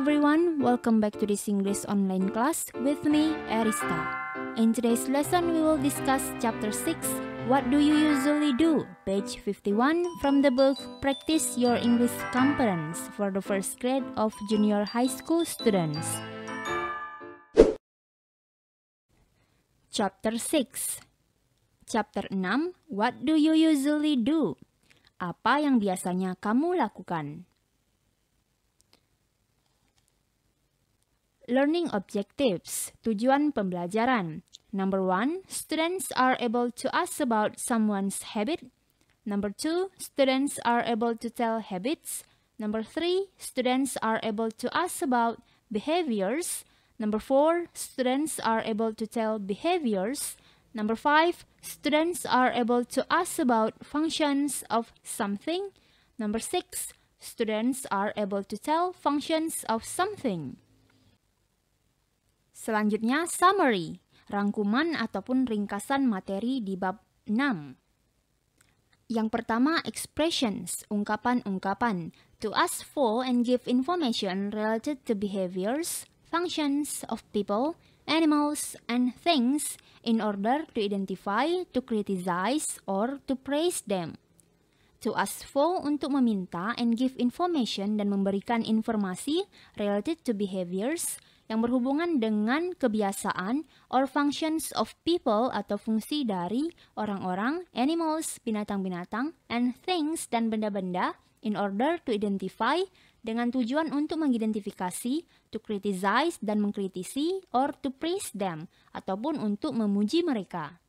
everyone, welcome back to this English online class with me, Arista. In today's lesson, we will discuss Chapter 6, What Do You Usually Do? Page 51 from the book Practice Your English Competence for the first grade of junior high school students. Chapter 6. Chapter 6, What Do You Usually Do? Apa yang biasanya kamu lakukan? Learning objectives, tujuan pembelajaran. Number 1, students are able to ask about someone's habit. Number 2, students are able to tell habits. Number 3, students are able to ask about behaviors. Number 4, students are able to tell behaviors. Number 5, students are able to ask about functions of something. Number 6, students are able to tell functions of something. Selanjutnya, summary, rangkuman ataupun ringkasan materi di bab 6. Yang pertama, expressions, ungkapan-ungkapan. To ask for and give information related to behaviors, functions of people, animals, and things in order to identify, to criticize, or to praise them. To ask for untuk meminta and give information dan memberikan informasi related to behaviors yang berhubungan dengan kebiasaan or functions of people atau fungsi dari orang-orang, animals, binatang-binatang, and things dan benda-benda in order to identify dengan tujuan untuk mengidentifikasi, to criticize dan mengkritisi, or to praise them ataupun untuk memuji mereka.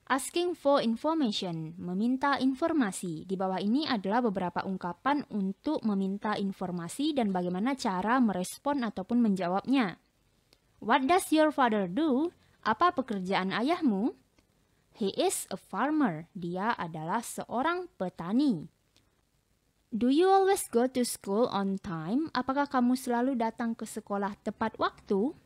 Asking for information, meminta informasi. Di bawah ini adalah beberapa ungkapan untuk meminta informasi dan bagaimana cara merespon ataupun menjawabnya. What does your father do? Apa pekerjaan ayahmu? He is a farmer. Dia adalah seorang petani. Do you always go to school on time? Apakah kamu selalu datang ke sekolah tepat waktu?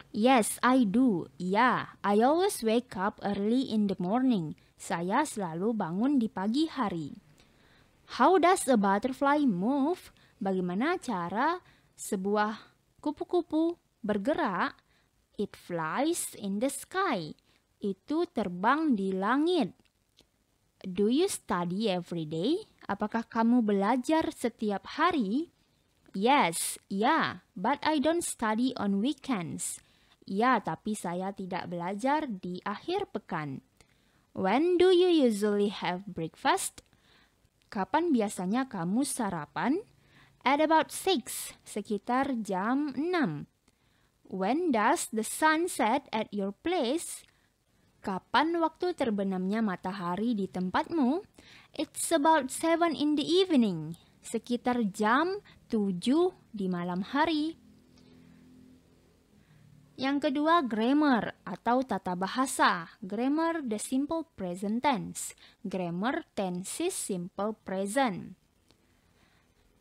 Yes, I do. Ya, I always wake up early in the morning. Saya selalu bangun di pagi hari. How does a butterfly move? Bagaimana cara sebuah kupu-kupu bergerak? It flies in the sky. Itu terbang di langit. Do you study every day? Apakah kamu belajar setiap hari? Yes, ya, but I don't study on weekends. Ya, tapi saya tidak belajar di akhir pekan. When do you usually have breakfast? Kapan biasanya kamu sarapan? At about 6, sekitar jam 6. When does the sun set at your place? Kapan waktu terbenamnya matahari di tempatmu? It's about 7 in the evening, sekitar jam 7 di malam hari. Yang kedua, grammar atau tata bahasa. Grammar, the simple present tense. Grammar, tenses simple present.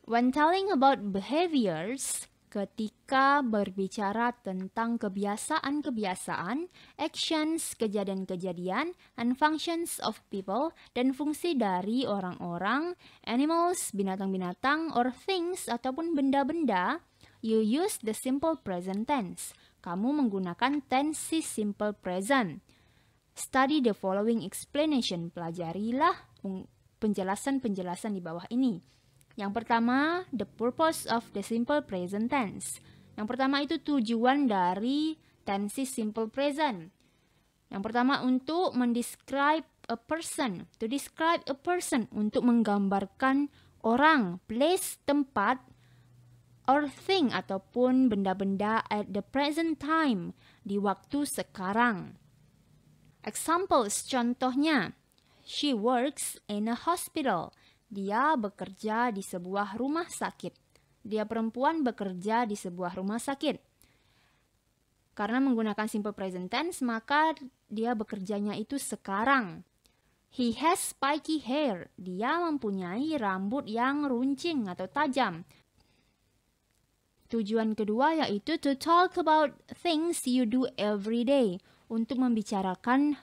When telling about behaviors, ketika berbicara tentang kebiasaan-kebiasaan, actions, kejadian-kejadian, and functions of people, dan fungsi dari orang-orang, animals, binatang-binatang, or things, ataupun benda-benda, you use the simple present tense. Kamu menggunakan tenses simple present. Study the following explanation. Pelajarilah penjelasan-penjelasan di bawah ini. Yang pertama, the purpose of the simple present tense. Yang pertama itu tujuan dari tenses simple present. Yang pertama untuk mendescribe a person. To describe a person, untuk menggambarkan orang, place, tempat, or thing ataupun benda-benda at the present time, di waktu sekarang. Examples, contohnya, she works in a hospital. Dia bekerja di sebuah rumah sakit. Dia perempuan bekerja di sebuah rumah sakit. Karena menggunakan simple present tense, maka dia bekerjanya itu sekarang. He has spiky hair. Dia mempunyai rambut yang runcing atau tajam. Tujuan kedua yaitu to talk about things you do every day. Untuk membicarakan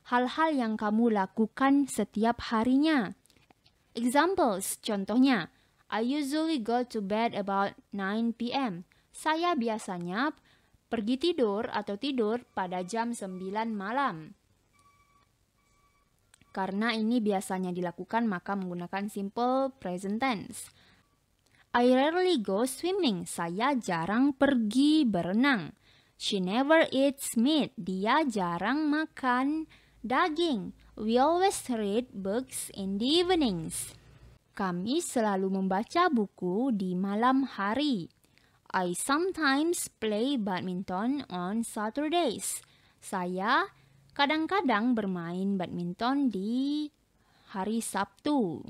hal-hal yang kamu lakukan setiap harinya. Examples, contohnya, I usually go to bed about 9 p.m. Saya biasanya pergi tidur atau tidur pada jam 9 malam. Karena ini biasanya dilakukan maka menggunakan simple present tense. I rarely go swimming. Saya jarang pergi berenang. She never eats meat. Dia jarang makan daging. We always read books in the evenings. Kami selalu membaca buku di malam hari. I sometimes play badminton on Saturdays. Saya kadang-kadang bermain badminton di hari Sabtu.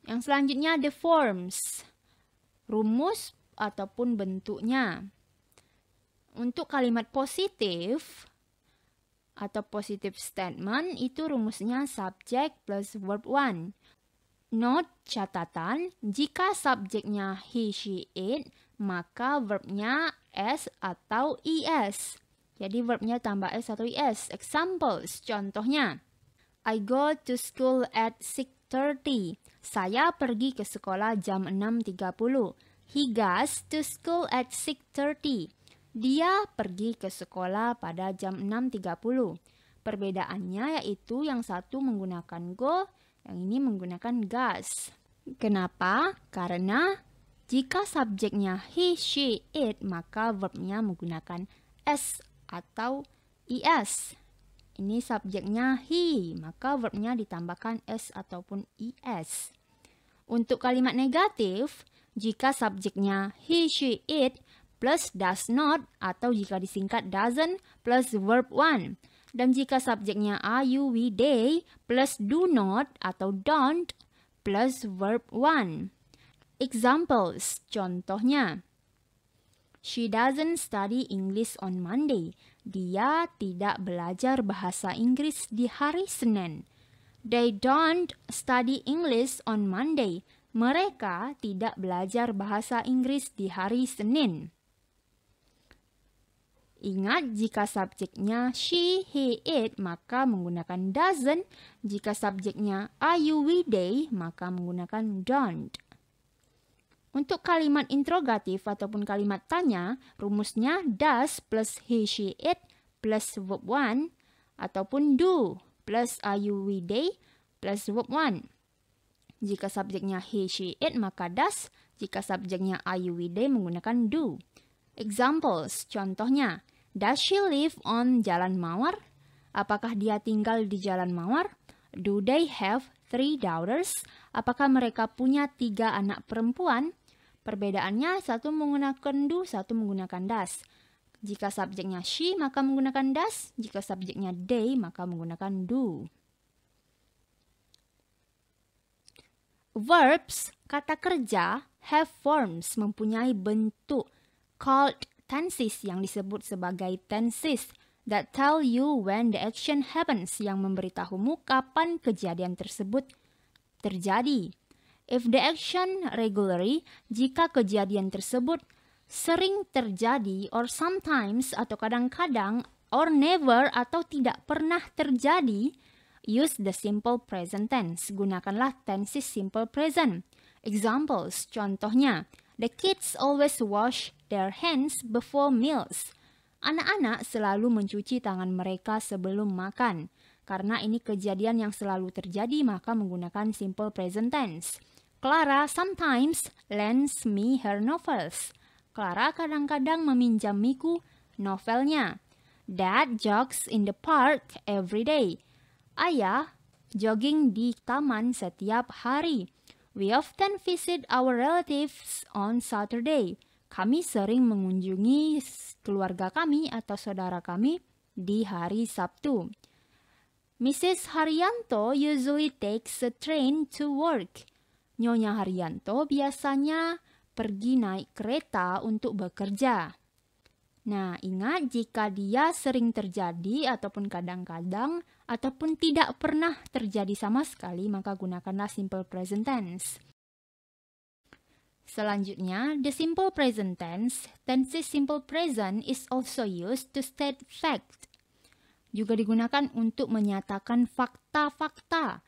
Yang selanjutnya the forms. Rumus ataupun bentuknya. Untuk kalimat positif atau positive statement itu rumusnya subject plus verb 1. Note catatan, jika subjeknya he, she, it, maka verbnya s atau es. Jadi verbnya tambah s atau es. Examples, contohnya. I go to school at 6:30. Saya pergi ke sekolah jam 6.30. He goes to school at 6:30. Dia pergi ke sekolah pada jam 6.30. Perbedaannya yaitu yang satu menggunakan go, yang ini menggunakan goes. Kenapa? Karena jika subjeknya he, she, it, maka verbnya menggunakan s atau es. Ini subjeknya he, maka verbnya ditambahkan s ataupun es. Untuk kalimat negatif, jika subjeknya he, she, it, plus does not atau jika disingkat doesn't plus verb 1. Dan jika subjeknya are, you, we, they plus do not atau don't plus verb 1. Examples, contohnya. She doesn't study English on Monday. Dia tidak belajar bahasa Inggris di hari Senin. They don't study English on Monday. Mereka tidak belajar bahasa Inggris di hari Senin. Ingat, jika subjeknya she, he, it, maka menggunakan doesn't. Jika subjeknya are, you, we, they, maka menggunakan don't. Untuk kalimat interrogatif ataupun kalimat tanya, rumusnya does plus he, she, it plus verb 1 ataupun do plus are, you, we, they plus verb 1. Jika subjeknya he, she, it, maka does. Jika subjeknya are, you, we, they, menggunakan do. Examples, contohnya. Does she live on Jalan Mawar? Apakah dia tinggal di Jalan Mawar? Do they have 3 daughters? Apakah mereka punya 3 anak perempuan? Perbedaannya, satu menggunakan do, satu menggunakan does. Jika subjeknya she, maka menggunakan does. Jika subjeknya they, maka menggunakan do. Verbs, kata kerja, have forms, mempunyai bentuk, called tenses yang disebut sebagai tenses that tell you when the action happens, yang memberitahumu kapan kejadian tersebut terjadi. If the action regularly, jika kejadian tersebut sering terjadi, or sometimes atau kadang-kadang, or never atau tidak pernah terjadi, use the simple present tense. Gunakanlah tenses simple present. Examples, contohnya. The kids always wash their hands before meals. Anak-anak selalu mencuci tangan mereka sebelum makan. Karena ini kejadian yang selalu terjadi, maka menggunakan simple present tense. Clara sometimes lends me her novels. Clara kadang-kadang meminjamiku novelnya. Dad jogs in the park every day. Ayah jogging di taman setiap hari. We often visit our relatives on Saturday. Kami sering mengunjungi keluarga kami atau saudara kami di hari Sabtu. Mrs. Haryanto usually takes a train to work. Nyonya Haryanto biasanya pergi naik kereta untuk bekerja. Nah, ingat jika dia sering terjadi ataupun kadang-kadang ataupun tidak pernah terjadi sama sekali, maka gunakanlah simple present tense. Selanjutnya, the simple present tense, tenses simple present is also used to state fact. Juga digunakan untuk menyatakan fakta-fakta.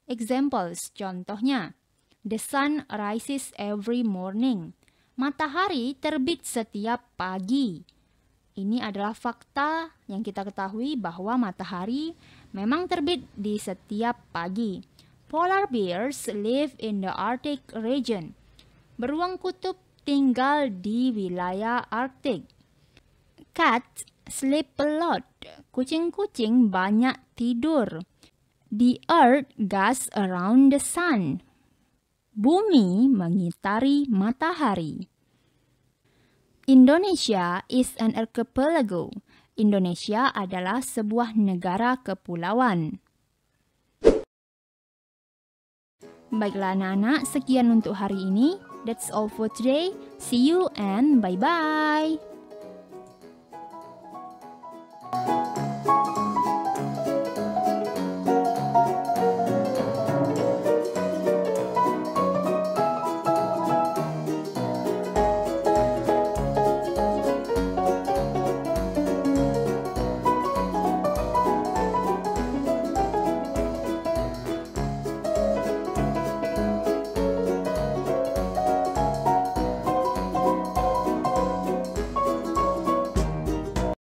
Examples, contohnya. The sun rises every morning. Matahari terbit setiap pagi. Ini adalah fakta yang kita ketahui bahwa matahari memang terbit di setiap pagi. Polar bears live in the Arctic region. Beruang kutub tinggal di wilayah Arktik. Cats sleep a lot. Kucing-kucing banyak tidur. The earth goes around the sun. Bumi mengitari matahari. Indonesia is an archipelago. Indonesia adalah sebuah negara kepulauan. Baiklah anak-anak, sekian untuk hari ini. That's all for today. See you and bye-bye.